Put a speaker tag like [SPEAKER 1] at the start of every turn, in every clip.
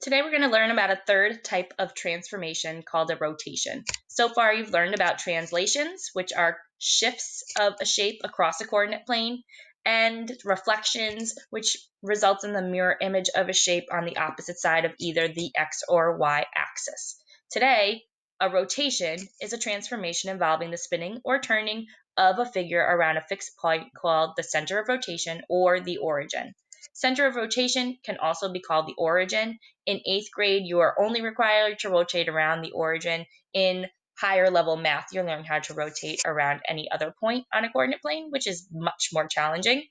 [SPEAKER 1] Today we're going to learn about a third type of transformation called a rotation. So far you've learned about translations, which are shifts of a shape across a coordinate plane, and reflections, which results in the mirror image of a shape on the opposite side of either the x or y axis. Today, a rotation is a transformation involving the spinning or turning of a figure around a fixed point called the center of rotation or the origin. Center of rotation can also be called the origin. In 8th grade, you are only required to rotate around the origin. In higher level math, you'll learn how to rotate around any other point on a coordinate plane, which is much more challenging.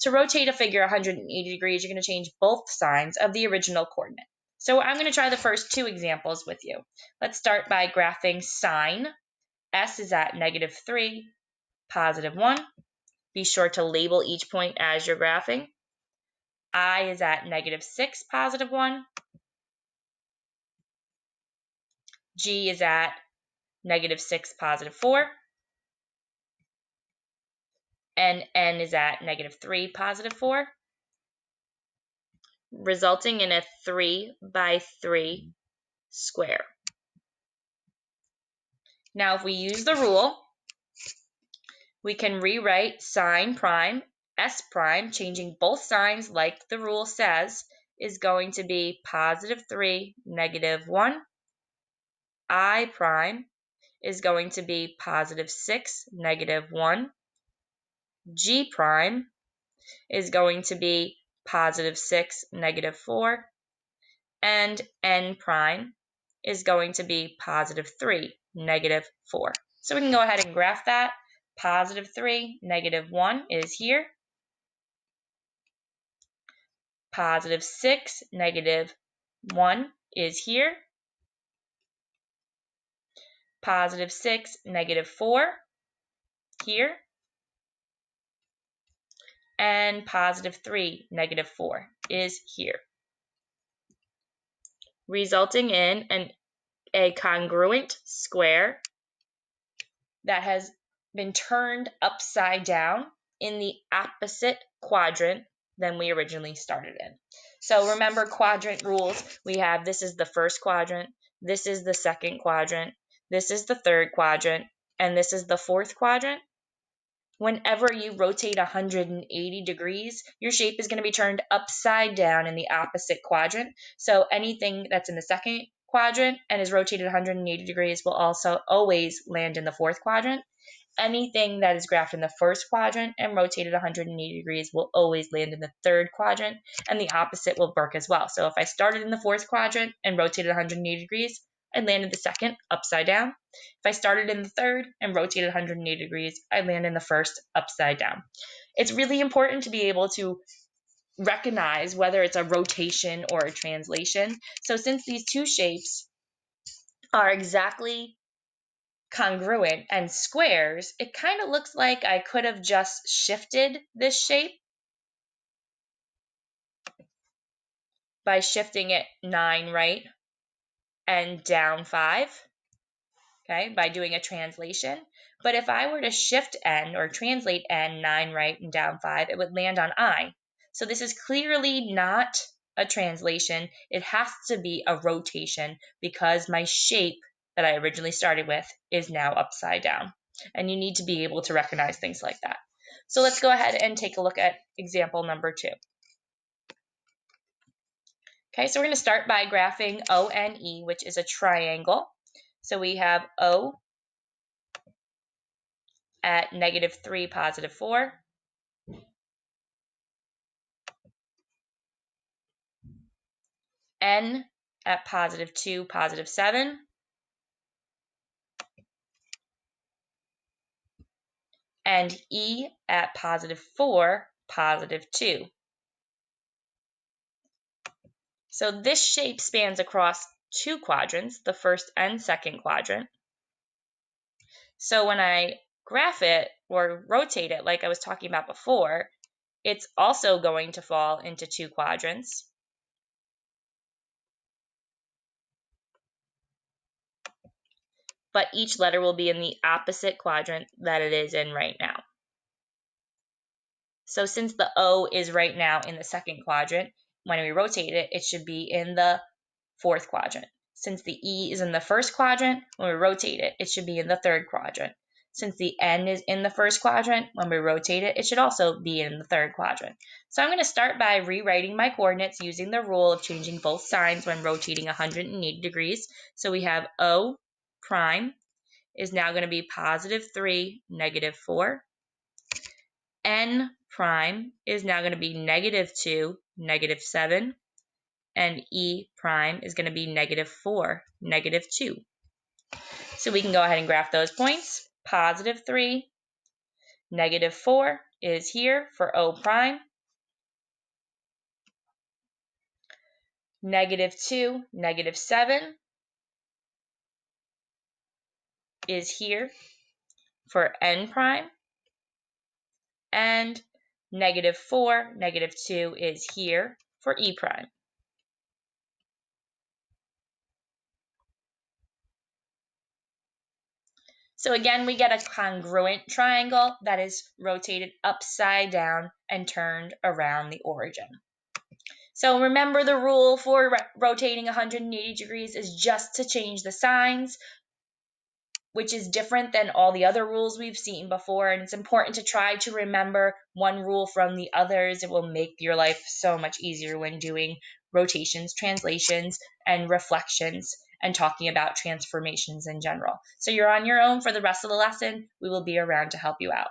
[SPEAKER 1] To rotate a figure 180 degrees, you're going to change both signs of the original coordinate. So I'm going to try the first two examples with you. Let's start by graphing sine. S is at -3, +1. Be sure to label each point as you're graphing. I is at -6, +1. G is at -6, +4. And N is at -3, +4. Resulting in a 3 by 3 square. Now, if we use the rule, we can rewrite sine prime, S prime, changing both signs like the rule says, is going to be +3, -1. I prime is going to be +6, -1. G prime is going to be +6, -4. And N prime is going to be +3, -4. So we can go ahead and graph that. +3, -1 is here. +6, -1 is here. +6, -4 here. And +3, -4 is here. Resulting in a congruent square that has been turned upside down in the opposite quadrant than we originally started in. So remember quadrant rules. We have this is the first quadrant, this is the second quadrant, this is the third quadrant, and this is the fourth quadrant. Whenever you rotate 180 degrees, your shape is going to be turned upside down in the opposite quadrant. So anything that's in the second quadrant and is rotated 180 degrees will also always land in the fourth quadrant. Anything that is graphed in the first quadrant and rotated 180 degrees will always land in the third quadrant, and the opposite will work as well. So if I started in the fourth quadrant and rotated 180 degrees, I'd land in the second upside down. If I started in the third and rotated 180 degrees, I'd land in the first upside down. It's really important to be able to recognize whether it's a rotation or a translation. So since these two shapes are exactly congruent and squares, it kind of looks like I could have just shifted this shape by shifting it 9 right and down 5, okay, by doing a translation. But if I were to shift N or translate N 9 right and down 5, it would land on I. So this is clearly not a translation. It has to be a rotation because my shape that I originally started with is now upside down. And you need to be able to recognize things like that. So let's go ahead and take a look at example number 2. Okay, so we're going to start by graphing ONE, which is a triangle. So we have O at -3, +4. N at +2, +7. And E at +4, +2. So this shape spans across 2 quadrants, the first and second quadrant. So when I graph it or rotate it like I was talking about before, it's also going to fall into 2 quadrants. But each letter will be in the opposite quadrant that it is in right now. So since the O is right now in the second quadrant, when we rotate it, it should be in the fourth quadrant. Since the E is in the first quadrant, when we rotate it, it should be in the third quadrant. Since the N is in the first quadrant, when we rotate it, it should also be in the third quadrant. So I'm going to start by rewriting my coordinates using the rule of changing both signs when rotating 180 degrees. So we have O prime is now going to be positive 3, negative 4. N prime is now going to be negative 2, negative 7. And E prime is going to be negative 4, negative 2. So we can go ahead and graph those points. Positive 3, negative 4 is here for O prime. Negative 2, negative 7 is here for N prime. And negative 4, negative 2 is here for E prime. So again, we get a congruent triangle that is rotated upside down and turned around the origin. So remember, the rule for rotating 180 degrees is just to change the signs, which is different than all the other rules we've seen before. And it's important to try to remember one rule from the others. It will make your life so much easier when doing rotations, translations, and reflections, and talking about transformations in general. So you're on your own for the rest of the lesson. We will be around to help you out.